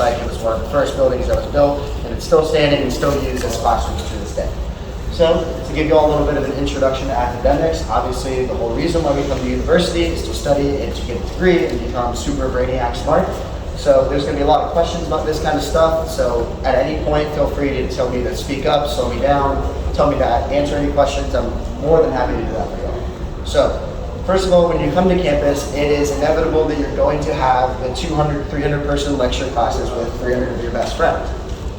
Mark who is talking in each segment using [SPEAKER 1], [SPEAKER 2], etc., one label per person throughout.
[SPEAKER 1] like. It was one of the first buildings that was built, and it's still standing and still used as classrooms to this day. So, to give you all a little bit of an introduction to academics, obviously the whole reason why we come to university is to study and to get a degree and become super brainiac smart. So there's going to be a lot of questions about this kind of stuff. So at any point, feel free to tell me to speak up, slow me down, tell me to answer any questions. I'm more than happy to do that for you. So first of all, when you come to campus, it is inevitable that you're going to have the 200, 300 person lecture classes with 300 of your best friends.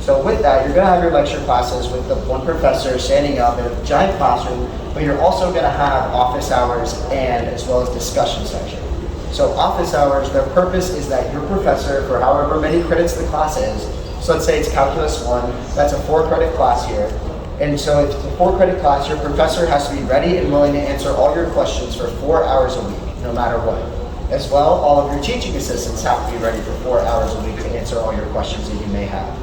[SPEAKER 1] So with that, you're going to have your lecture classes with the one professor standing up in a giant classroom, but you're also going to have office hours and as well as discussion section. So office hours, their purpose is that your professor, for however many credits the class is, so let's say it's Calculus 1, that's a 4-credit class here. And so if it's a 4-credit class, your professor has to be ready and willing to answer all your questions for 4 hours a week, no matter what. As well, all of your teaching assistants have to be ready for 4 hours a week to answer all your questions that you may have.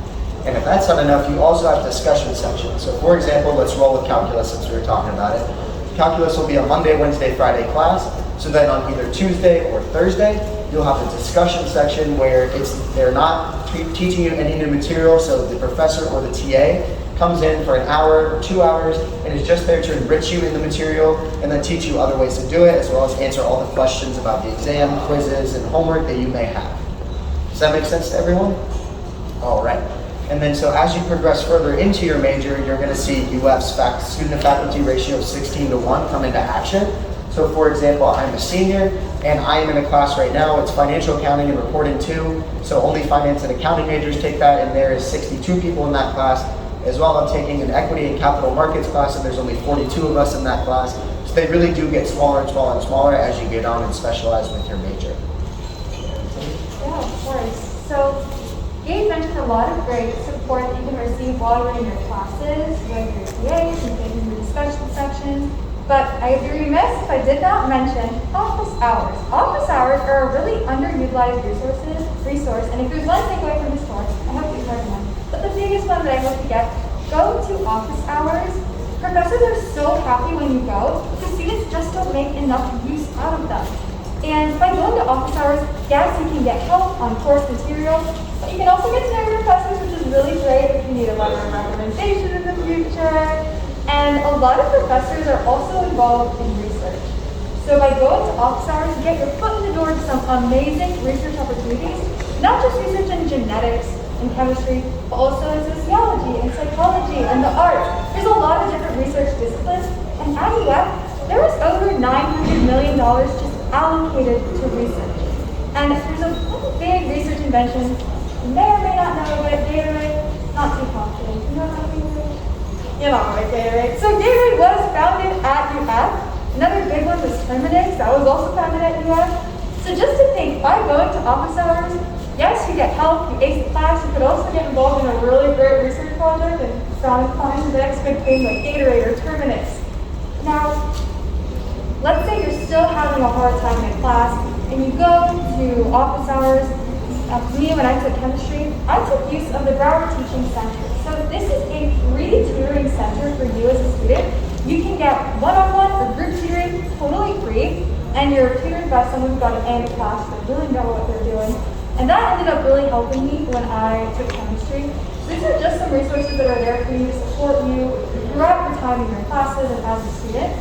[SPEAKER 1] And if that's not enough, you also have discussion sections. So for example, let's roll with calculus since we were talking about it. Calculus will be a Monday, Wednesday, Friday class. So then on either Tuesday or Thursday, you'll have a discussion section where they're not teaching you any new material. So the professor or the TA comes in for an hour or 2 hours and is just there to enrich you in the material and then teach you other ways to do it, as well as answer all the questions about the exam, quizzes, and homework that you may have. Does that make sense to everyone? All right. And then so as you progress further into your major, you're going to see UF's student to faculty ratio of 16:1 come into action. So for example, I'm a senior and I am in a class right now. It's financial accounting and reporting 2. So only finance and accounting majors take that, and there is 62 people in that class. As well, I'm taking an equity and capital markets class, and there's only 42 of us in that class. So they really do get smaller and smaller and smaller as you get on and specialize with your major.
[SPEAKER 2] Yeah, of course. So Gabe mentioned a lot of great support that you can receive while you're in your classes, with your TAs and in the discussion section. But I'd be remiss if I did not mention office hours. Office hours are a really underutilized resource, and if there's one takeaway from this course, I hope you heard one. But the biggest one that I hope you get, go to office hours. Professors are so happy when you go, because students just don't make enough use out of them. And by going to office hours, yes, you can get help on course material, but you can also get to know your professors, which is really great if you need a letter of recommendation in the future. And a lot of professors are also involved in research. So by going to office hours, you get your foot in the door to some amazing research opportunities, not just research in genetics and chemistry, but also in sociology and psychology and the arts. There's a lot of different research disciplines, and at UF, there was over $900 million just allocated to research. And there's a big research invention, you may or may not know, but Gatorade, not too complicated. You know how Gatorade? You know what Gatorade. So Gatorade was founded at UF. Another big one was Terminix, that was also founded at UF. So just to think, by going to office hours, yes, you get help, you ace the class, you could also get involved in a really great research project and find the next big thing like Gatorade or Terminix. Now, let's say you're still having a hard time in class and you go to office hours. For me, when I took chemistry, I took use of the Broward Teaching Center. So this is a free tutoring center for you as a student. You can get one-on-one or group tutoring totally free, and you're tutored by someone who got an A in the class that really know what they're doing. And that ended up really helping me when I took chemistry. So these are just some resources that are there for you to support you throughout your time in your classes and as a student.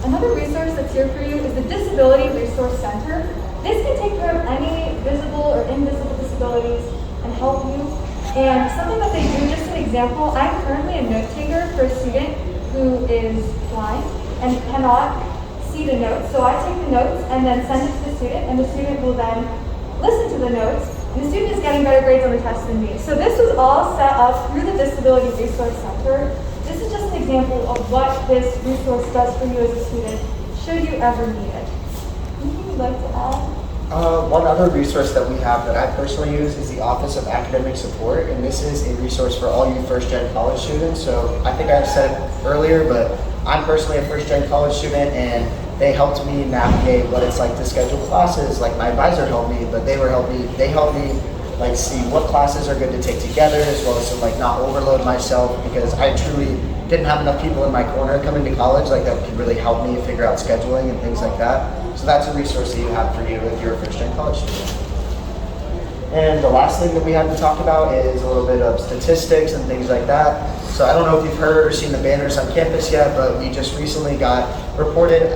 [SPEAKER 2] Another resource that's here for you is the Disability Resource Center. This can take care of any visible or invisible disabilities and help you. And something that they do, just an example, I'm currently a note taker for a student who is blind and cannot see the notes. So I take the notes and then send it to the student, and the student will then listen to the notes, and the student is getting better grades on the test than me. So this was all set up through the Disability Resource Center. This is just an example of what this resource does for you as a student, should you ever need it. Anything you'd like to add?
[SPEAKER 1] One other resource that we have that I personally use is the Office of Academic Support, and this is a resource for all you first-gen college students. So I think I said it earlier, but I'm personally a first-gen college student, and they helped me navigate what it's like to schedule classes. Like my advisor helped me, but they helped me like see what classes are good to take together, as well as to like not overload myself, because I truly didn't have enough people in my corner coming to college like that could really help me figure out scheduling and things like that. So that's a resource that you have for you if you're a first-gen college student. And the last thing that we had to talk about is a little bit of statistics and things like that. So I don't know if you've heard or seen the banners on campus yet, but we just recently got reported,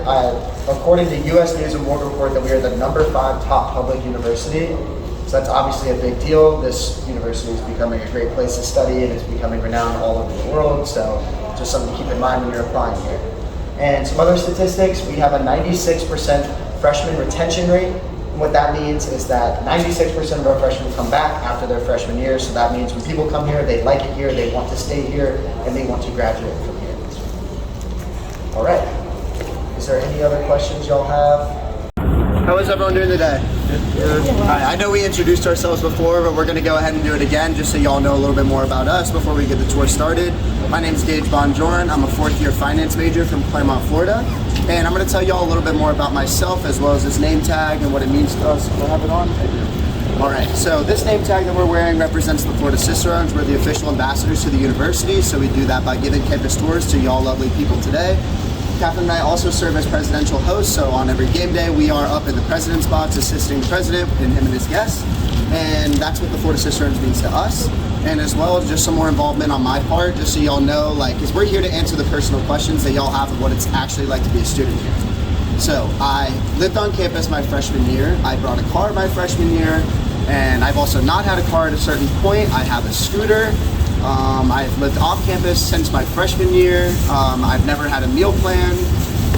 [SPEAKER 1] according to U.S. News and World Report, that we are the #5 top public university. So that's obviously a big deal. This university is becoming a great place to study, and it's becoming renowned all over the world. So just something to keep in mind when you're applying here. And some other statistics, we have a 96% freshman retention rate. And what that means is that 96% of our freshmen come back after their freshman year. So that means when people come here, they like it here, they want to stay here, and they want to graduate from here. All right. Is there any other questions y'all have? How is everyone doing today? Good. All right, I know we introduced ourselves before, but we're going to go ahead and do it again just so y'all know a little bit more about us before we get the tour started. My name is Gage Bonjoran. I'm a fourth-year finance major from Claremont, Florida. And I'm going to tell y'all a little bit more about myself as well as this name tag and what it means to us. We'll have it on. All right, so this name tag that we're wearing represents the Florida Cicerones. We're the official ambassadors to the university, so we do that by giving campus tours to y'all lovely people today. Catherine and I also serve as presidential hosts, so on every game day we are up in the president's box assisting the president and him and his guests, and that's what the Florida Cicerones means to us. And as well as just some more involvement on my part, just so y'all know, because we're here to answer the personal questions that y'all have of what it's actually like to be a student here. So I lived on campus my freshman year. I brought a car my freshman year, and I've also not had a car at a certain point. I have a scooter. I've lived off campus since my freshman year. I've never had a meal plan,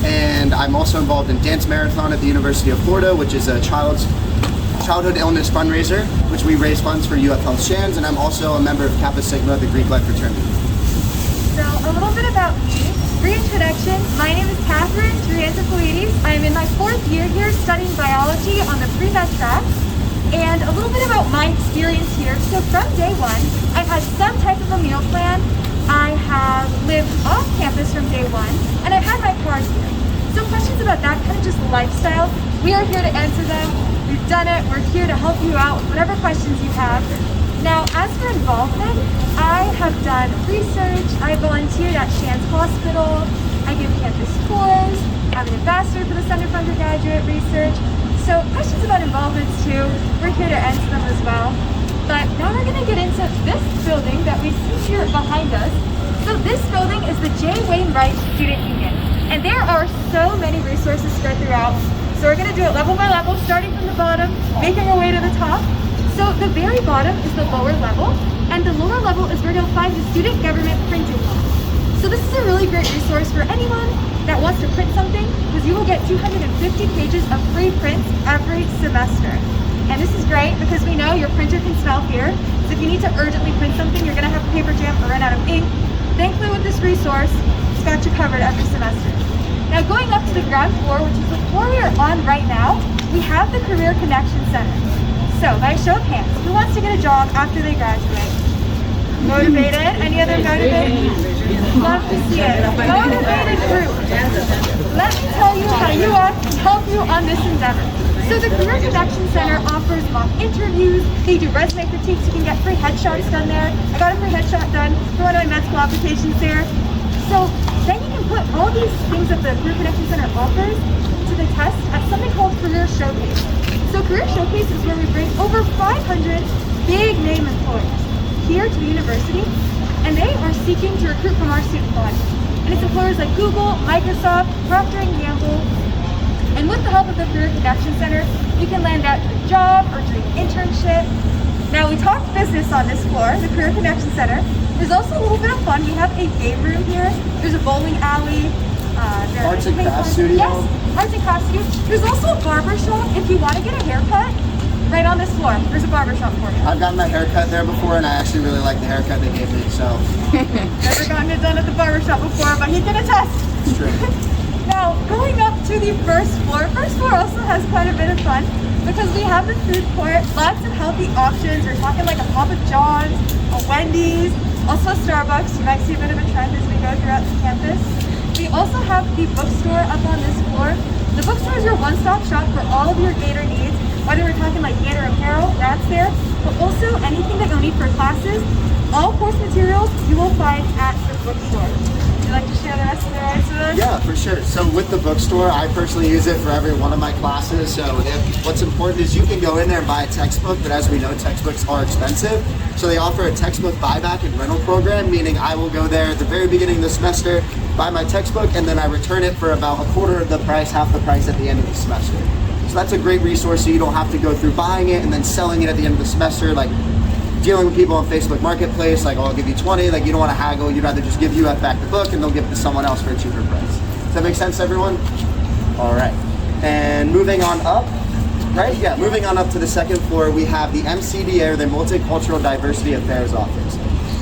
[SPEAKER 1] and I'm also involved in Dance Marathon at the University of Florida, which is a childhood illness fundraiser, which we raise funds for UF Health Shands, and I'm also a member of Kappa Sigma, the Greek Life Fraternity.
[SPEAKER 2] So a little bit about me. Reintroduction, my name is Catherine Triantafilides. I'm in my 4th year here studying biology on the pre-med track. And a little bit about my experience here. So from day one, I've had some type of a meal plan. I have lived off campus from day one, and I've had my car here. So questions about that kind of just lifestyle, we are here to answer them. We've done it. We're here to help you out with whatever questions you have. Now, as for involvement, I have done research. I volunteered at Shands Hospital. I give campus tours. I'm an ambassador for the Center for Undergraduate Research. So questions about involvements too, we're here to answer them as well. But now we're going to get into this building that we see here behind us. So this building is the J. Wainwright Student Union. And there are so many resources spread throughout. So we're going to do it level by level, starting from the bottom, making our way to the top. So the very bottom is the lower level, and the lower level is where you'll find the Student Government Printing Hall. So this is a really great resource for anyone that wants to print something, because you will get 250 pages of free prints every semester. And this is great because we know your printer can smell here. So if you need to urgently print something, you're gonna have a paper jam or run out of ink. Thankfully with this resource, it's got you covered every semester. Now going up to the ground floor, which is the floor we are on right now, we have the Career Connection Center. So by show of hands, who wants to get a job after they graduate? Motivated? Any other motivated? Love to see it. Motivated group. Let me tell you how UF can help you on this endeavor. So the Career Connection Center offers mock interviews. They do resume critiques. You can get free headshots done there. I got a free headshot done for one of my med school applications there. So then you can put all these things that the Career Connection Center offers to the test at something called Career Showcase. So Career Showcase is where we bring over 500 big name employers here to the university, and they are seeking to recruit from our student body. And it's employers like Google, Microsoft, Procter & Gamble. And with the help of the Career Connection Center, you can land at a job or do an internship. Now we talked business on this floor, the Career Connection Center. There's also a little bit of fun. We have a game room here. There's a bowling alley.
[SPEAKER 1] Arts and crafts studio.
[SPEAKER 2] Yes, arts and crafts studio. There's also a barber shop if you want to get a haircut. Right on this floor, there's a barber shop for you.
[SPEAKER 1] I've gotten my hair cut there before, and I actually really like the haircut they gave me, so.
[SPEAKER 2] Never gotten it done at the barber shop before, but he can attest.
[SPEAKER 1] It's true.
[SPEAKER 2] Now, going up to the first floor also has quite a bit of fun because we have the food court, lots of healthy options. We're talking like a Papa John's, a Wendy's, also a Starbucks. You might see a bit of a trend as we go throughout the campus. We also have the bookstore up on this floor. The bookstore is your one-stop shop for all of your Gator needs, whether we're talking like Gator apparel, that's there, but also anything that you'll need for classes. All course materials you will find at the bookstore.
[SPEAKER 3] you like to share the rest of the rides with us?
[SPEAKER 1] Yeah, for sure. So with the bookstore, I personally use it for every one of my classes. So what's important is you can go in there and buy a textbook, but as we know, textbooks are expensive. So they offer a textbook buyback and rental program, meaning I will go there at the very beginning of the semester, buy my textbook, and then I return it for about a quarter of the price, half the price at the end of the semester. So that's a great resource, so you don't have to go through buying it and then selling it at the end of the semester, like dealing with people on Facebook Marketplace, like, oh, I'll give you 20, like you don't want to haggle, you'd rather just give you back the book and they'll give it to someone else for a cheaper price. Does that make sense, everyone? All right, and moving on up, right? Yeah, moving on up to the second floor, we have the MCDA, or the Multicultural Diversity Affairs Office.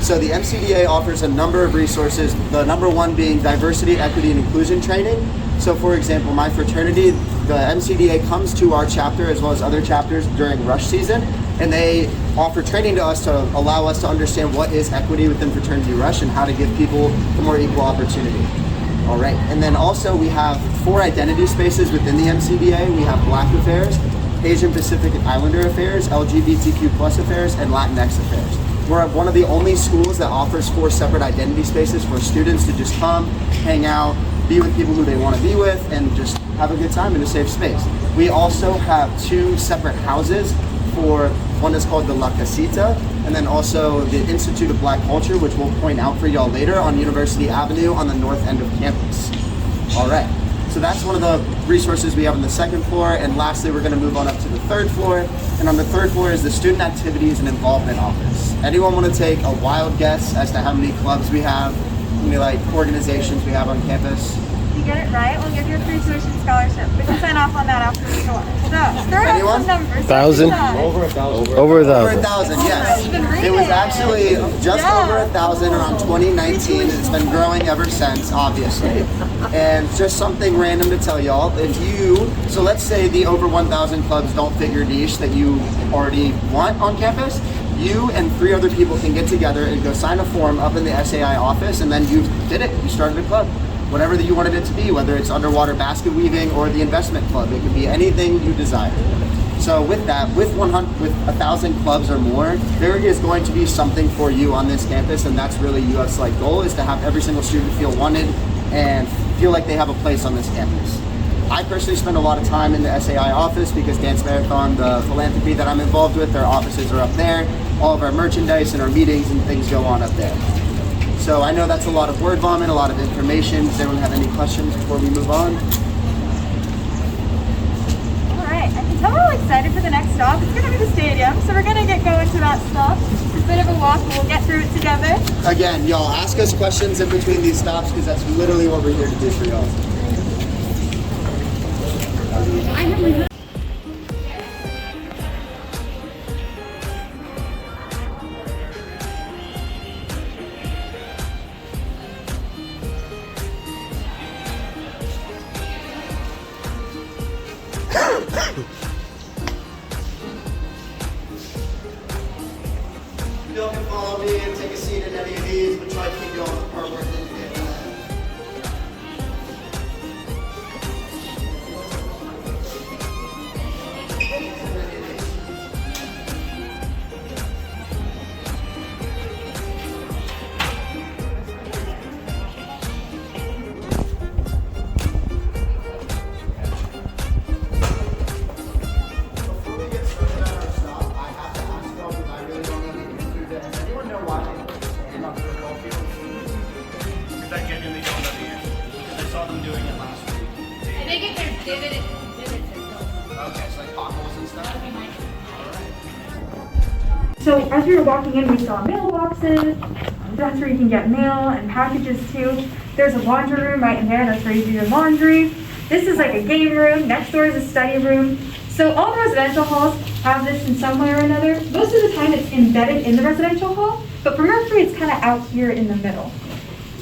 [SPEAKER 1] So the MCDA offers a number of resources, the number one being diversity, equity, and inclusion training. So for example, my fraternity, the MCDA comes to our chapter as well as other chapters during rush season, and they offer training to us to allow us to understand what is equity within fraternity rush and how to give people a more equal opportunity. All right, and then also we have 4 identity spaces within the MCDA. We have Black Affairs, Asian Pacific and Islander Affairs, LGBTQ plus affairs, and Latinx affairs. We're one of the only schools that offers 4 separate identity spaces for students to just come, hang out, be with people who they want to be with, and just have a good time in a safe space. We also have 2 separate houses for, one is called the La Casita, and then also the Institute of Black Culture, which we'll point out for y'all later on University Avenue on the north end of campus. All right, so that's one of the resources we have on the second floor, and lastly, we're gonna move on up to the third floor, and on the third floor is the Student Activities and Involvement Office. Anyone wanna take a wild guess as to how many clubs we have, how many like organizations we have on campus?
[SPEAKER 3] If you get it right, we'll give you a free tuition scholarship. We can sign off on that after we go on. So, start off
[SPEAKER 1] Anyone?
[SPEAKER 3] with numbers.
[SPEAKER 4] 1,000?
[SPEAKER 5] Over a thousand.
[SPEAKER 4] Over a
[SPEAKER 1] Over 1,000,
[SPEAKER 4] thousand.
[SPEAKER 1] yes.
[SPEAKER 3] You've been reading
[SPEAKER 1] It was
[SPEAKER 3] it.
[SPEAKER 1] actually just
[SPEAKER 3] Yeah.
[SPEAKER 1] over 1,000 around 2019, and it's been growing ever since, obviously. And just something random to tell y'all, so let's say the over 1,000 clubs don't fit your niche that you already want on campus, you and 3 other people can get together and go sign a form up in the SAI office, and then you did it, you started a club. Whatever that you wanted it to be, whether it's underwater basket weaving or the investment club, it could be anything you desire. So with that, with 1,000 clubs or more, there is going to be something for you on this campus, and that's really UF's like goal, is to have every single student feel wanted and feel like they have a place on this campus. I personally spend a lot of time in the SAI office because Dance Marathon, the philanthropy that I'm involved with, their offices are up there. All of our merchandise and our meetings and things go on up there. So I know that's a lot of word vomit, a lot of information. Does anyone have any questions before we move on?
[SPEAKER 3] All right, I can tell we're all excited for the next stop. It's going to be the stadium, so we're going to get going to that stop. It's a bit of a walk, but we'll get through it together.
[SPEAKER 1] Again, y'all ask us questions in between these stops because that's literally what we're here to do for y'all. Y'all can follow me and take a seat in any of these, but try to keep you on the part where it didn't get Before we get started on our stop, I have to ask y'all, because I really don't know the answer to this. Does anyone know why they put stand on football field?
[SPEAKER 5] Because I genuinely don't know the answer. Because I saw them doing it last week.
[SPEAKER 6] I think if there's divots
[SPEAKER 1] Okay, so like potholes and stuff?
[SPEAKER 2] So as we were walking in, we saw mailboxes. That's where you can get mail and packages too. There's a laundry room right in there. That's where you do your laundry. This is like a game room. Next door is a study room. So all the residential halls have this in some way or another. Most of the time it's embedded in the residential hall, but for Murphree it's kind of out here in the middle.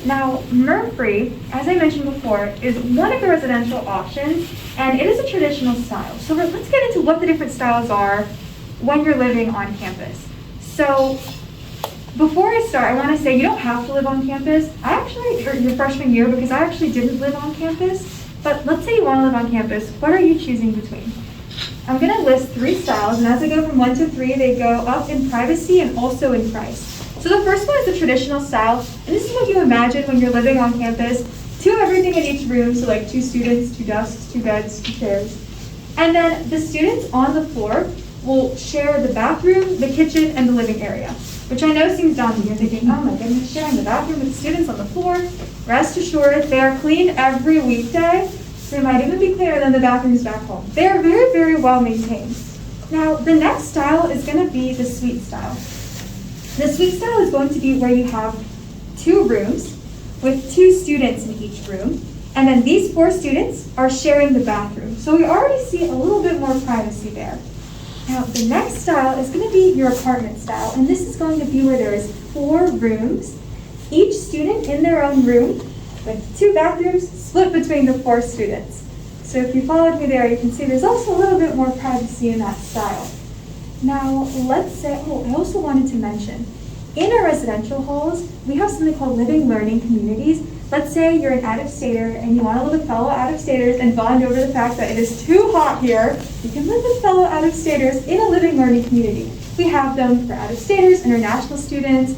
[SPEAKER 2] Now, Murphree, as I mentioned before, is one of the residential options, and it is a traditional style. So let's get into what the different styles are when you're living on campus. So before I start, I want to say you don't have to live on campus. Or your freshman year, because I actually didn't live on campus. But let's say you want to live on campus. What are you choosing between? I'm going to list 3 styles, and as I go from 1 to 3, they go up in privacy and also in price.
[SPEAKER 3] So the first one is the traditional style, and this is what you imagine when you're living on campus. 2 of everything in each room, so like 2 students, 2 desks, 2 beds, 2 chairs. And then the students on the floor will share the bathroom, the kitchen, and the living area, which I know seems daunting. You're thinking, oh my goodness, sharing the bathroom with students on the floor. Rest assured, they are cleaned every weekday, so they might even be cleaner than the bathrooms back home. They are very, very well maintained. Now, the next style is going to be the suite style. The suite style is going to be where you have 2 rooms with 2 students in each room, and then these 4 students are sharing the bathroom. So we already see a little bit more privacy there. Now, the next style is going to be your apartment style, and this is going to be where there is 4 rooms, each student in their own room, with 2 bathrooms split between the 4 students. So if you followed me there, you can see there's also a little bit more privacy in that style. Now, let's say, I also wanted to mention, in our residential halls, we have something called living learning communities. Let's say you're an out-of-stater and you want to live with fellow out-of-staters and bond over the fact that it is too hot here. You can live with fellow out-of-staters in a living learning community. We have them for out-of-staters, international students,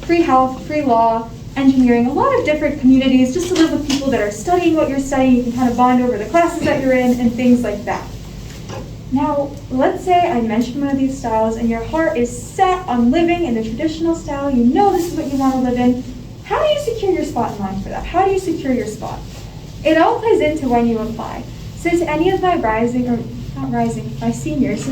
[SPEAKER 3] free health, free law, engineering, a lot of different communities just to live with people that are studying what you're studying. You can kind of bond over the classes that you're in and things like that. Now, let's say I mentioned one of these styles and your heart is set on living in the traditional style. You know this is what you want to live in. How do you secure your spot in line for that? How do you secure your spot? It all plays into when you apply. Since any of my seniors,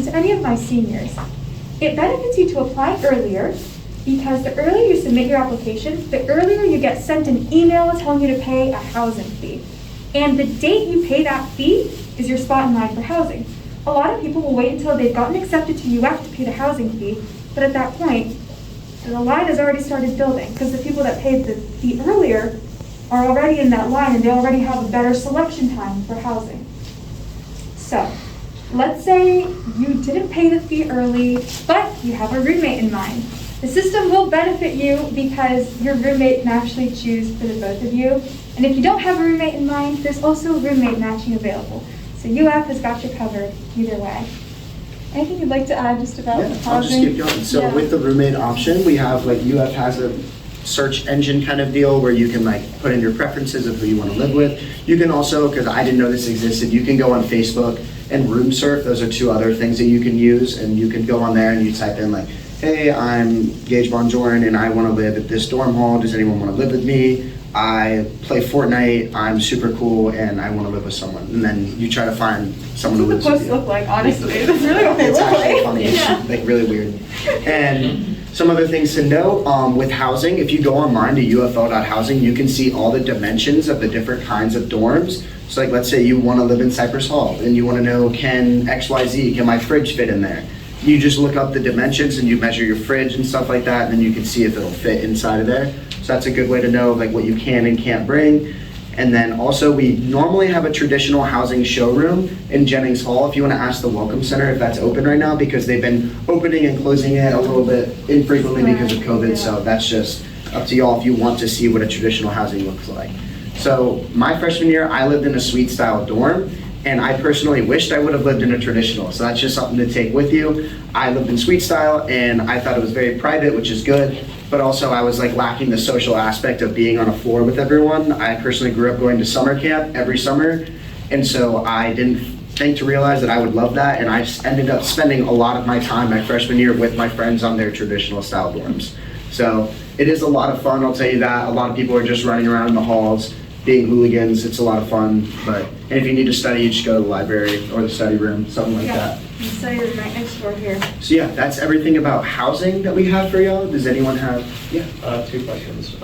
[SPEAKER 3] it benefits you to apply earlier because the earlier you submit your application, the earlier you get sent an email telling you to pay a housing fee. And the date you pay that fee is your spot in line for housing. A lot of people will wait until they've gotten accepted to UF to pay the housing fee, but at that point, the line has already started building because the people that paid the fee earlier are already in that line and they already have a better selection time for housing. So, let's say you didn't pay the fee early, but you have a roommate in mind. The system will benefit you because your roommate can actually choose for the both of you. And if you don't have a roommate in mind, there's also roommate matching available. So UF has got you covered either way. Anything you'd like to add just about
[SPEAKER 1] Yeah,
[SPEAKER 3] housing?
[SPEAKER 1] I'll just keep going. So
[SPEAKER 3] Yeah.
[SPEAKER 1] with the roommate option, we have like UF has a search engine kind of deal where you can like put in your preferences of who you want to live with. You can also, because I didn't know this existed, you can go on Facebook and room surf. Those are 2 other things that you can use, and you can go on there and you type in like, hey, I'm Gage Bonjourn and I want to live at this dorm hall. Does anyone want to live with me? I play Fortnite, I'm super cool, and I want to live with someone. And then you try to find someone who
[SPEAKER 3] That's
[SPEAKER 1] lives
[SPEAKER 3] what the
[SPEAKER 1] with
[SPEAKER 3] posts
[SPEAKER 1] you.
[SPEAKER 3] look like, honestly. That's really what they
[SPEAKER 1] It's
[SPEAKER 3] look
[SPEAKER 1] actually
[SPEAKER 3] like.
[SPEAKER 1] funny.
[SPEAKER 3] Yeah.
[SPEAKER 1] It's like really weird. And some other things to note with housing, if you go online to ufl.housing, you can see all the dimensions of the different kinds of dorms. So like, let's say you want to live in Cypress Hall and you want to know, can XYZ, can my fridge fit in there? You just look up the dimensions and you measure your fridge and stuff like that, and then you can see if it'll fit inside of there. So that's a good way to know like what you can and can't bring. And then also we normally have a traditional housing showroom in Jennings Hall. If you want to ask the Welcome Center if that's open right now, because they've been opening and closing it a little bit infrequently because of COVID. So that's just up to y'all if you want to see what a traditional housing looks like. So my freshman year, I lived in a suite style dorm. And I personally wished I would have lived in a traditional. So that's just something to take with you. I lived in suite style and I thought it was very private, which is good. But also I was like lacking the social aspect of being on a floor with everyone. I personally grew up going to summer camp every summer. And so I didn't think to realize that I would love that. And I just ended up spending a lot of my time my freshman year with my friends on their traditional style dorms. So it is a lot of fun, I'll tell you that. A lot of people are just running around in the halls, being hooligans. It's a lot of fun. And if you need to study, you just go to the library or the study room, something like that.
[SPEAKER 3] The study room right next door here.
[SPEAKER 1] So yeah, that's everything about housing that we have for y'all. Does anyone have? Yeah.
[SPEAKER 4] 2 questions.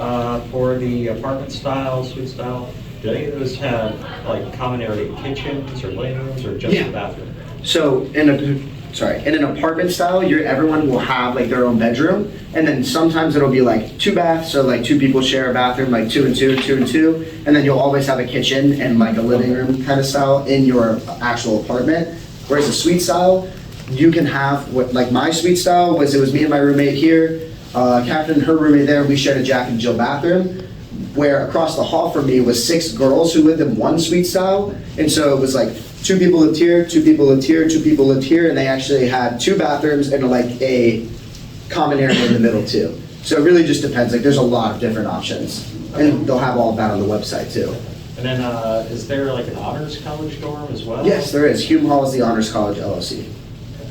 [SPEAKER 4] For the apartment style, suite style, do any of those have like common area kitchens or living rooms or just
[SPEAKER 1] Yeah.
[SPEAKER 4] the bathroom?
[SPEAKER 1] So in an apartment style, everyone will have like their own bedroom, and then sometimes it'll be like 2 baths, so like 2 people share a bathroom, like 2 and 2, 2 and 2, and then you'll always have a kitchen and like a living room kind of style in your actual apartment. Whereas a suite style, you can have what like my suite style was. It was me and my roommate here, Catherine and her roommate there. We shared a Jack and Jill bathroom. Where across the hall from me was 6 girls who lived in one suite style, and so it was like 2 people lived here, 2 people lived here, 2 people lived here, and they actually had 2 bathrooms and like a common area in the middle too. So it really just depends. Like there's a lot of different options, and they'll have all of that on the website too.
[SPEAKER 4] And then, is there like an honors college dorm as well?
[SPEAKER 1] Yes, there is. Hume Hall is the Honors College LLC,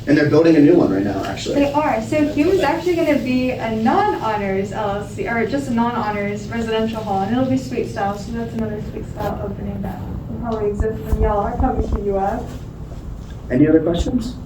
[SPEAKER 1] and they're building a new one right now, actually.
[SPEAKER 3] They are. So Hume is actually going to be a non-honors LLC, or just a non-honors residential hall, and it'll be suite style. So that's another suite style opening that will probably exist when y'all are coming to UF.
[SPEAKER 1] Any other questions?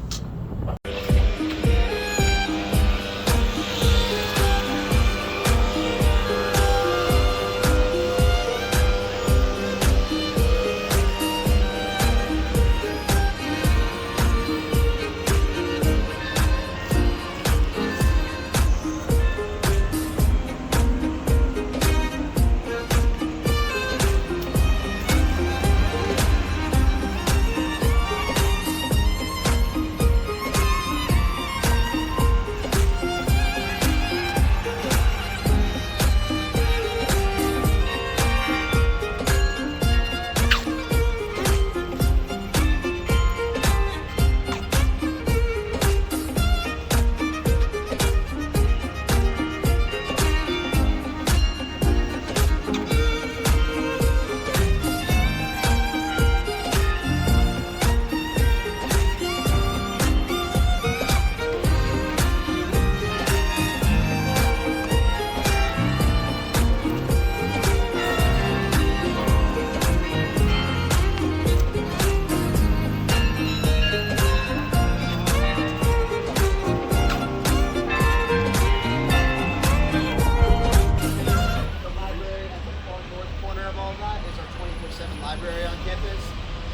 [SPEAKER 1] The library at the far north corner of all that is our 24/7 library on campus.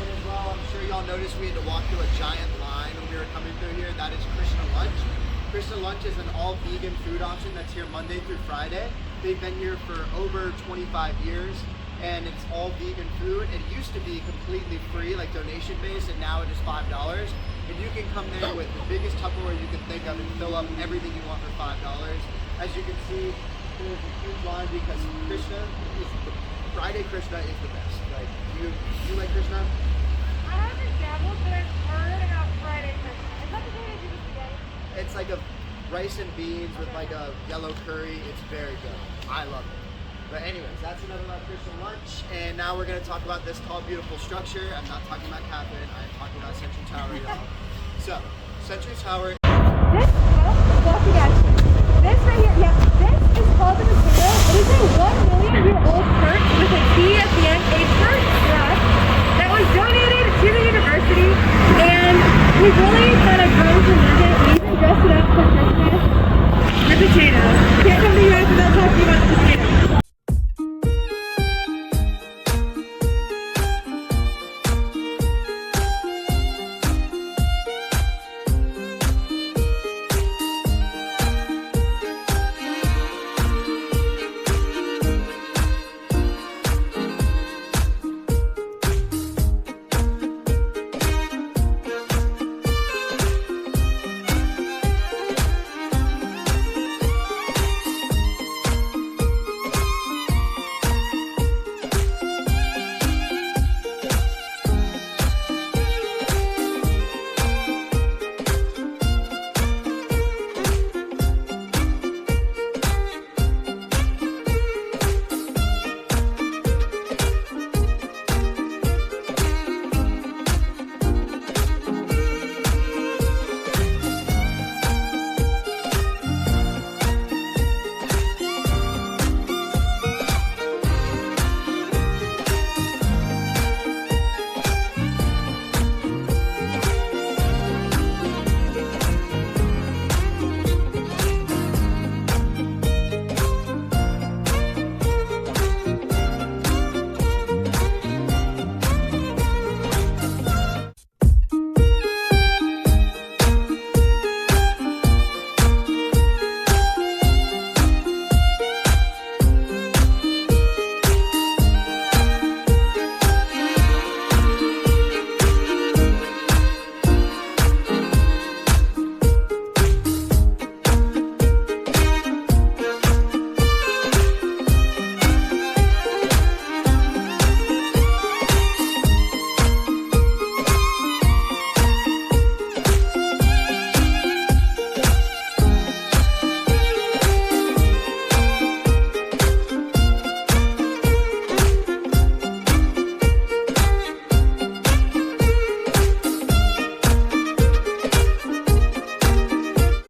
[SPEAKER 1] And as well, I'm sure y'all noticed we had to walk through a giant line when we were coming through here. That is Krishna Lunch. Krishna Lunch is an all-vegan food option that's here Monday through Friday. They've been here for over 25 years, and it's all vegan food. It used to be completely free, like donation-based, and now it is $5. And you can come there with the biggest Tupperware you can think of and fill up everything you want for $5. As you can see, there's a huge line because Friday Krishna is the best. Like, you like Krishna?
[SPEAKER 2] I haven't dabbled, but I've heard about Friday Christmas. Is that the day they do the spaghetti?
[SPEAKER 1] It's like a rice and beans with like a yellow curry. It's very good. I love it. But anyways, that's enough about Christian Lunch. And now we're going to talk about this tall, beautiful structure. I'm not talking about Catherine. I'm talking about Century Tower, y'all. So, Century Tower.
[SPEAKER 3] This, walking at you. This right here, yeah, this is called the Potato. It is a 1 million-year-old perch with a T at the end, a perch dress that was donated to the university, and we've really kind of grown to love it. We even dressed it up for Christmas. The potato. Can't come to you guys without talking about the potato.